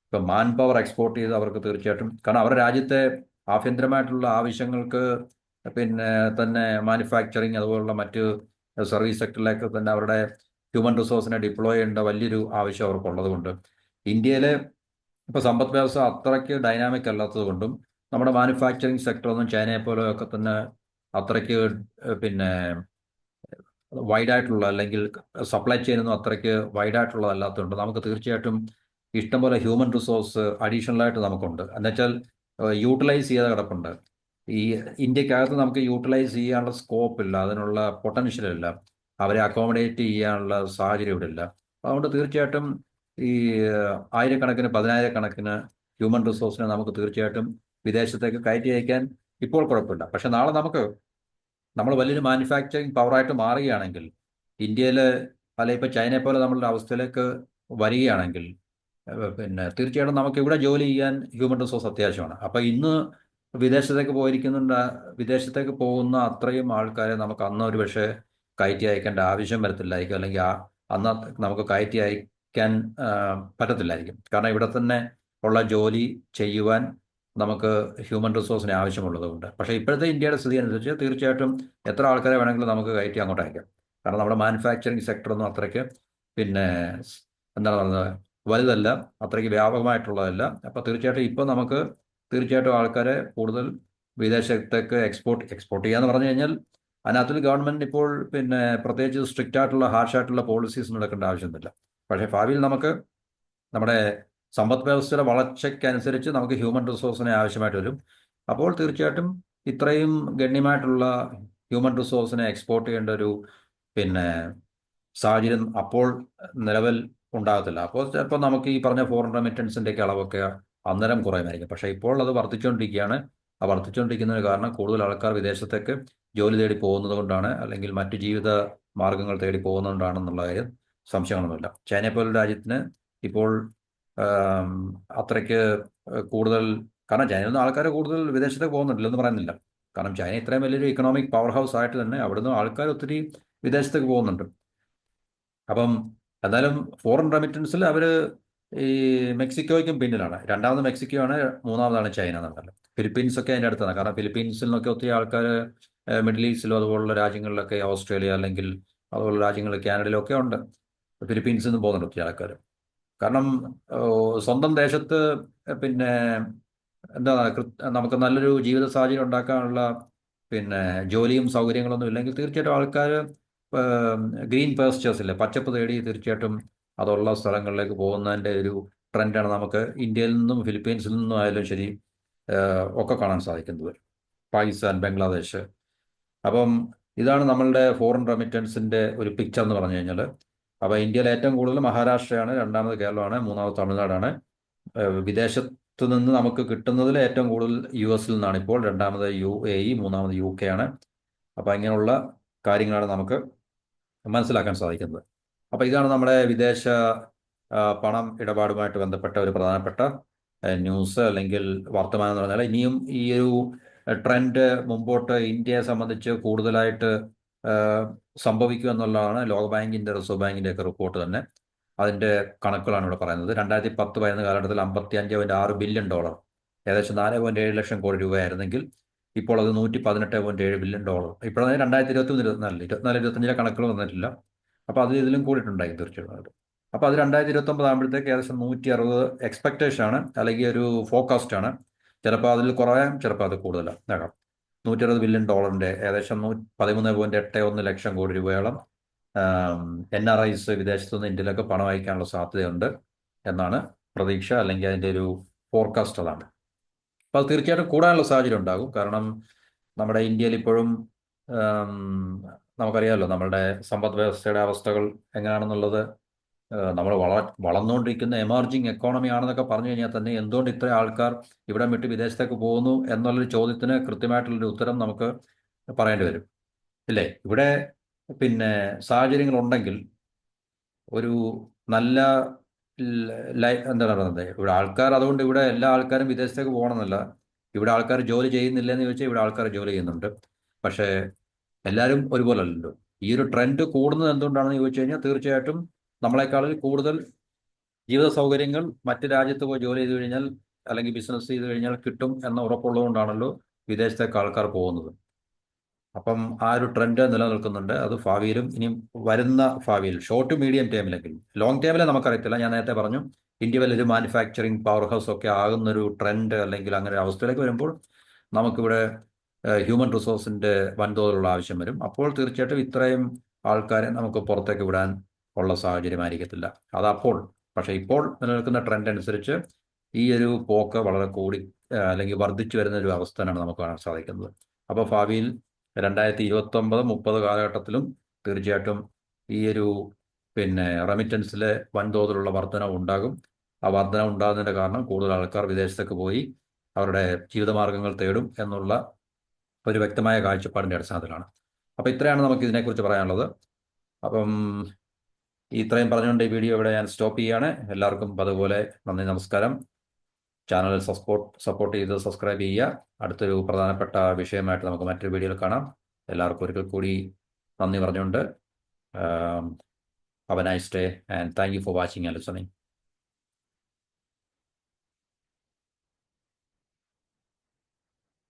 ഇപ്പം മാൻ പവർ എക്സ്പോർട്ട് ചെയ്ത് അവർക്ക് തീർച്ചയായിട്ടും, കാരണം അവരുടെ രാജ്യത്തെ ആഭ്യന്തരമായിട്ടുള്ള ആവശ്യങ്ങൾക്ക് തന്നെ മാനുഫാക്ചറിങ് അതുപോലുള്ള മറ്റ് സർവീസ് സെക്ടറിലേക്ക് തന്നെ അവരുടെ ഹ്യൂമൻ റിസോഴ്സിനെ ഡിപ്ലോയ് ചെയ്യേണ്ട വലിയൊരു ആവശ്യം അവർക്കുള്ളത് കൊണ്ട് ഇന്ത്യയിലെ ഇപ്പോൾ സമ്പദ് വ്യവസ്ഥ അത്രയ്ക്ക് ഡൈനാമിക് അല്ലാത്തത് കൊണ്ടും നമ്മുടെ മാനുഫാക്ചറിങ് സെക്ടറൊന്നും ചൈനയെ പോലെയൊക്കെ തന്നെ അത്രയ്ക്ക് വൈഡായിട്ടുള്ള അല്ലെങ്കിൽ സപ്ലൈ ചെയിനൊന്നും അത്രയ്ക്ക് വൈഡായിട്ടുള്ളതല്ലാത്തതുകൊണ്ട് നമുക്ക് തീർച്ചയായിട്ടും ഇഷ്ടംപോലെ ഹ്യൂമൻ റിസോഴ്സ് അഡീഷണലായിട്ട് നമുക്കുണ്ട്. എന്നുവെച്ചാൽ യൂട്ടിലൈസ് ചെയ്ത് കിടപ്പുണ്ട്. ഈ ഇന്ത്യക്കകത്ത് നമുക്ക് യൂട്ടിലൈസ് ചെയ്യാനുള്ള സ്കോപ്പ് ഇല്ല, അതിനുള്ള പൊട്ടൻഷ്യൽ ഇല്ല, അവരെ അക്കോമഡേറ്റ് ചെയ്യാനുള്ള സാഹചര്യം ഇവിടെ ഇല്ല. അതുകൊണ്ട് തീർച്ചയായിട്ടും ഈ ആയിരക്കണക്കിന് പതിനായിരക്കണക്കിന് ഹ്യൂമൻ റിസോഴ്സിനെ നമുക്ക് തീർച്ചയായിട്ടും വിദേശത്തേക്ക് കയറ്റി അയക്കാൻ ഇപ്പോൾ കുഴപ്പമില്ല. പക്ഷെ നാളെ നമ്മൾ വലിയൊരു മാനുഫാക്ചറിങ് പവറായിട്ട് മാറുകയാണെങ്കിൽ, ഇന്ത്യയിൽ അല്ല ഇപ്പോൾ ചൈനയെ പോലെ നമ്മളുടെ അവസ്ഥയിലേക്ക് വരികയാണെങ്കിൽ, പിന്നെ തീർച്ചയായിട്ടും നമുക്ക് ഇവിടെ ജോലി ചെയ്യാൻ ഹ്യൂമൻ റിസോഴ്സ് അത്യാവശ്യമാണ്. അപ്പോൾ ഇന്ന് വിദേശത്തേക്ക് പോകുന്ന അത്രയും ആൾക്കാരെ നമുക്ക് അന്ന് ഒരു പക്ഷേ കയറ്റി അയക്കേണ്ട ആവശ്യം വരത്തില്ലായിരിക്കും, അല്ലെങ്കിൽ അന്ന് നമുക്ക് കയറ്റി അയക്കാൻ പറ്റത്തില്ലായിരിക്കും. കാരണം ഇവിടെ തന്നെ ഉള്ള ജോലി ചെയ്യുവാൻ നമുക്ക് ഹ്യൂമൻ റിസോഴ്സിന് ആവശ്യമുള്ളതുകൊണ്ട്. പക്ഷേ ഇപ്പോഴത്തെ ഇന്ത്യയുടെ സ്ഥിതി അനുസരിച്ച് തീർച്ചയായിട്ടും എത്ര ആൾക്കാരെ വേണമെങ്കിലും നമുക്ക് കയറ്റി അങ്ങോട്ട് അയക്കാം. കാരണം നമ്മുടെ മാനുഫാക്ചറിങ് സെക്ടറൊന്നും അത്രയ്ക്ക് പിന്നെ എന്താണ് പറയുന്നത് വലുതല്ല, അത്രയ്ക്ക് വ്യാപകമായിട്ടുള്ളതല്ല. അപ്പോൾ തീർച്ചയായിട്ടും ഇപ്പോൾ നമുക്ക് തീർച്ചയായിട്ടും ആൾക്കാരെ കൂടുതൽ വിദേശത്തേക്ക് എക്സ്പോർട്ട് ചെയ്യാന്ന് പറഞ്ഞു കഴിഞ്ഞാൽ അതിനകത്തിൽ ഗവൺമെന്റ് ഇപ്പോൾ പിന്നെ പ്രത്യേകിച്ച് സ്ട്രിക്റ്റ് ആയിട്ടുള്ള ഹാർഷായിട്ടുള്ള പോളിസീസ് നടക്കേണ്ട ആവശ്യമൊന്നുമില്ല. പക്ഷേ ഭാവിയിൽ നമുക്ക് നമ്മുടെ സമ്പദ് വ്യവസ്ഥയുടെ വളർച്ചയ്ക്കനുസരിച്ച് നമുക്ക് ഹ്യൂമൻ റിസോഴ്സിനെ ആവശ്യമായിട്ട് വരും. അപ്പോൾ തീർച്ചയായിട്ടും ഇത്രയും ഗണ്യമായിട്ടുള്ള ഹ്യൂമൻ റിസോഴ്സിനെ എക്സ്പോർട്ട് ചെയ്യേണ്ട ഒരു പിന്നെ സാഹചര്യം അപ്പോൾ നിലവിൽ ഉണ്ടാകത്തില്ല. അപ്പോൾ ചിലപ്പോൾ നമുക്ക് ഈ പറഞ്ഞ ഫോറിൻ റെമിറ്റൻസിൻ്റെയൊക്കെ അളവൊക്കെ അന്നേരം കുറയുമായിരിക്കും. പക്ഷേ ഇപ്പോൾ അത് വർദ്ധിച്ചുകൊണ്ടിരിക്കുകയാണ്. ആ വർദ്ധിച്ചുകൊണ്ടിരിക്കുന്നതിന് കാരണം കൂടുതൽ ആൾക്കാർ വിദേശത്തേക്ക് ജോലി തേടി പോകുന്നത് കൊണ്ടാണ്, അല്ലെങ്കിൽ മറ്റു ജീവിത മാർഗങ്ങൾ തേടി പോകുന്നതുകൊണ്ടാണെന്നുള്ള കാര്യം സംശയമൊന്നുമില്ല. ചൈനയെ പോലുള്ള രാജ്യത്തിന് ഇപ്പോൾ അത്രയ്ക്ക് കൂടുതൽ, കാരണം ചൈനയിൽ നിന്ന് ആൾക്കാർ കൂടുതൽ വിദേശത്തേക്ക് പോകുന്നുണ്ടില്ലെന്ന് പറയുന്നില്ല. കാരണം ചൈന ഇത്രയും വലിയൊരു ഇക്കണോമിക് പവർ ഹൗസ് ആയിട്ട് തന്നെ അവിടുന്ന് ആൾക്കാർ ഒത്തിരി വിദേശത്തേക്ക് പോകുന്നുണ്ട്. അപ്പം എന്തായാലും ഫോറിൻ റെമിറ്റൻസിൽ അവർ ഈ മെക്സിക്കോയ്ക്കും പിന്നിലാണ്. രണ്ടാമത് മെക്സിക്കോ ആണ്, മൂന്നാമതാണ് ചൈന എന്നുണ്ടല്ലോ. ഫിലിപ്പീൻസ് ഒക്കെ അതിൻ്റെ അടുത്താണ്. കാരണം ഫിലിപ്പീൻസിൽ നിന്നൊക്കെ ഒത്തിരി ആൾക്കാർ മിഡിൽ ഈസ്റ്റിലും അതുപോലുള്ള രാജ്യങ്ങളിലൊക്കെ, ഓസ്ട്രേലിയ അല്ലെങ്കിൽ അതുപോലുള്ള രാജ്യങ്ങളിൽ കാനഡയിലൊക്കെ ഉണ്ട്. ഫിലിപ്പീൻസിൽ നിന്ന് പോകുന്നുണ്ട് ഒത്തിരി ആൾക്കാർ. കാരണം സ്വന്തം ദേശത്ത് പിന്നെ എന്താ നമുക്ക് നല്ലൊരു ജീവിത സാഹചര്യം ഉണ്ടാക്കാനുള്ള പിന്നെ ജോലിയും സൗകര്യങ്ങളൊന്നും ഇല്ലെങ്കിൽ തീർച്ചയായിട്ടും ആൾക്കാർ ഗ്രീൻ പേസ്റ്റേഴ്സ് ഇല്ലേ, പച്ചപ്പ് തേടി തീർച്ചയായിട്ടും അതുള്ള സ്ഥലങ്ങളിലേക്ക് പോകുന്നതിൻ്റെ ഒരു ട്രെൻഡാണ് നമുക്ക് ഇന്ത്യയിൽ നിന്നും ഫിലിപ്പീൻസിൽ നിന്നും ആയാലും ശരി ഒക്കെ കാണാൻ സാധിക്കുന്നത്. പാകിസ്ഥാൻ, ബംഗ്ലാദേശ്. അപ്പം ഇതാണ് നമ്മളുടെ ഫോറിൻ റെമിറ്റൻസിൻ്റെ ഒരു പിക്ചർ എന്ന് പറഞ്ഞു കഴിഞ്ഞാൽ. അപ്പോൾ ഇന്ത്യയിൽ ഏറ്റവും കൂടുതൽ മഹാരാഷ്ട്രയാണ്, രണ്ടാമത് കേരളമാണ്, മൂന്നാമത് തമിഴ്നാടാണ്. വിദേശത്ത് നിന്ന് നമുക്ക് കിട്ടുന്നതിൽ ഏറ്റവും കൂടുതൽ US നിന്നാണ് ഇപ്പോൾ, രണ്ടാമത് UAE, മൂന്നാമത് UK ആണ്. അപ്പോൾ ഇങ്ങനെയുള്ള കാര്യങ്ങളാണ് നമുക്ക് മനസ്സിലാക്കാൻ സാധിക്കുന്നത്. അപ്പോൾ ഇതാണ് നമ്മുടെ വിദേശ പണം ഇടപാടുമായിട്ട് ബന്ധപ്പെട്ട ഒരു പ്രധാനപ്പെട്ട ന്യൂസ് അല്ലെങ്കിൽ വർത്തമാനം എന്ന് പറഞ്ഞാൽ. ഇനിയും ഈ ഒരു ട്രെൻഡ് മുമ്പോട്ട് ഇന്ത്യയെ സംബന്ധിച്ച് കൂടുതലായിട്ട് സംഭവിക്കും എന്നുള്ളതാണ് ലോകബാങ്കിൻ്റെ, റിസർവ് ബാങ്കിൻ്റെ ഒക്കെ റിപ്പോർട്ട് തന്നെ. അതിൻ്റെ കണക്കുകളാണ് ഇവിടെ പറയുന്നത്. 2010 വരുന്ന കാലഘട്ടത്തിൽ $55.6 ബില്യൺ, ഏകദേശം 4.7 ലക്ഷം കോടി രൂപയായിരുന്നെങ്കിൽ ഇപ്പോൾ അത് $118.7 ബില്യൺ. ഇപ്പോഴാണ് 2023-24 കണക്കുകൾ വന്നിട്ടില്ല. അപ്പോൾ അത് ഇതിലും കൂടിയിട്ടുണ്ടായി തീർച്ചയായിട്ടും. അപ്പോൾ അത് 2029 ആകുമ്പോഴത്തേക്ക് ഏകദേശം 160 എക്സ്പെക്ടേഷൻ ആണ്, അല്ലെങ്കിൽ ഒരു ഫോക്കാസ്റ്റ് ആണ്. ചിലപ്പോൾ അതിൽ കുറയാം, ചിലപ്പോൾ അത് കൂടുതലാകാം. $160 ബില്യൺ, ഏകദേശം 13.81 ലക്ഷം കോടി രൂപയോളം NRIs വിദേശത്തു നിന്ന് ഇന്ത്യയിലൊക്കെ പണം അയക്കാനുള്ള സാധ്യതയുണ്ട് എന്നാണ് പ്രതീക്ഷ, അല്ലെങ്കിൽ അതിൻ്റെ ഒരു ഫോർകാസ്റ്റ് അതാണ്. അപ്പോൾ അത് തീർച്ചയായിട്ടും കൂടാനുള്ള സാഹചര്യം ഉണ്ടാകും. കാരണം നമ്മുടെ ഇന്ത്യയിൽ ഇപ്പോഴും നമുക്കറിയാമല്ലോ നമ്മളുടെ സമ്പദ് വ്യവസ്ഥയുടെ അവസ്ഥകൾ എങ്ങനെയാണെന്നുള്ളത്. നമ്മൾ വളർന്നുകൊണ്ടിരിക്കുന്ന എമർജിങ് എക്കോണമി ആണെന്നൊക്കെ പറഞ്ഞു കഴിഞ്ഞാൽ തന്നെ എന്തുകൊണ്ട് ഇത്ര ആൾക്കാർ ഇവിടെ വിട്ട് വിദേശത്തേക്ക് പോകുന്നു എന്നുള്ളൊരു ചോദ്യത്തിന് കൃത്യമായിട്ടുള്ളൊരു ഉത്തരം നമുക്ക് പറയേണ്ടി വരും, ഇല്ലേ? ഇവിടെ പിന്നെ സാഹചര്യങ്ങളുണ്ടെങ്കിൽ ഒരു നല്ല എന്താണ് പറയുന്നത്, ഇവിടെ ആൾക്കാർ, അതുകൊണ്ട് ഇവിടെ എല്ലാ ആൾക്കാരും വിദേശത്തേക്ക് പോകണമെന്നല്ല. ഇവിടെ ആൾക്കാർ ജോലി ചെയ്യുന്നില്ല എന്ന് ചോദിച്ചാൽ ഇവിടെ ആൾക്കാർ ജോലി ചെയ്യുന്നുണ്ട്. പക്ഷേ എല്ലാവരും ഒരുപോലെ അല്ലല്ലോ. ഈ ഒരു ട്രെൻഡ് കൂടുന്നത് എന്തുകൊണ്ടാണെന്ന് ചോദിച്ചു കഴിഞ്ഞാൽ തീർച്ചയായിട്ടും നമ്മളെക്കാളിൽ കൂടുതൽ ജീവിത സൗകര്യങ്ങൾ മറ്റ് രാജ്യത്ത് പോയി ജോലി ചെയ്ത് കഴിഞ്ഞാൽ അല്ലെങ്കിൽ ബിസിനസ് ചെയ്ത് കഴിഞ്ഞാൽ കിട്ടും എന്ന ഉറപ്പുള്ളതുകൊണ്ടാണല്ലോ വിദേശത്തേക്ക് ആൾക്കാർ പോകുന്നത്. അപ്പം ആ ഒരു ട്രെൻഡ് നിലനിൽക്കുന്നുണ്ട്. അത് ഭാവിയിലും ഇനിയും വരുന്ന ഭാവിയിൽ, ഷോർട്ട് മീഡിയം ടേമിലെങ്കിലും, ലോങ് ടേമിലെ നമുക്കറിയത്തില്ല. ഞാൻ നേരത്തെ പറഞ്ഞു ഇന്ത്യ വലിയൊരു മാനുഫാക്ചറിങ് പവർ ഹൗസ് ഒക്കെ ആകുന്നൊരു ട്രെൻഡ് അല്ലെങ്കിൽ അങ്ങനെ ഒരു അവസ്ഥയിലേക്ക് വരുമ്പോൾ നമുക്കിവിടെ ഹ്യൂമൻ റിസോഴ്സിൻ്റെ വൻതോതിലുള്ള ആവശ്യം വരും. അപ്പോൾ തീർച്ചയായിട്ടും ഇത്രയും ആൾക്കാരെ നമുക്ക് പുറത്തേക്ക് വിടാൻ ഉള്ള സാഹചര്യമായിരിക്കത്തില്ല അതപ്പോൾ. പക്ഷേ ഇപ്പോൾ നിലനിൽക്കുന്ന ട്രെൻഡ് അനുസരിച്ച് ഈ ഒരു പോക്ക് വളരെ കൂടി അല്ലെങ്കിൽ വർദ്ധിച്ചു വരുന്ന ഒരു അവസ്ഥയാണ് നമുക്ക് കാണാൻ സാധിക്കുന്നത്. അപ്പോൾ ഭാവിയിൽ 2029-30 കാലഘട്ടത്തിലും തീർച്ചയായിട്ടും ഈ ഒരു റെമിറ്റൻസിലെ വൻതോതിലുള്ള വർധനവ് ഉണ്ടാകും. ആ വർധനവ് ഉണ്ടാകുന്നതിൻ്റെ കാരണം കൂടുതൽ ആൾക്കാർ വിദേശത്തേക്ക് പോയി അവരുടെ ജീവിതമാർഗങ്ങൾ തേടും എന്നുള്ള ഒരു വ്യക്തമായ കാഴ്ചപ്പാടിൻ്റെ അടിസ്ഥാനത്തിലാണ്. അപ്പോൾ ഇത്രയാണ് നമുക്ക് ഇതിനെക്കുറിച്ച് പറയാനുള്ളത്. അപ്പം ഇത്രയും പറഞ്ഞുകൊണ്ട് ഈ വീഡിയോ ഇവിടെ ഞാൻ സ്റ്റോപ്പ് ചെയ്യുകയാണ്. എല്ലാവർക്കും അതുപോലെ നന്ദി, നമസ്കാരം. ചാനൽ സപ്പോർട്ട് ചെയ്ത് സബ്സ്ക്രൈബ് ചെയ്യുക. അടുത്തൊരു പ്രധാനപ്പെട്ട വിഷയമായിട്ട് നമുക്ക് മറ്റൊരു വീഡിയോയിൽ കാണാം. എല്ലാവർക്കും ഒരിക്കൽ കൂടി നന്ദി പറഞ്ഞുകൊണ്ട് have a nice day and thank you for watching and listening.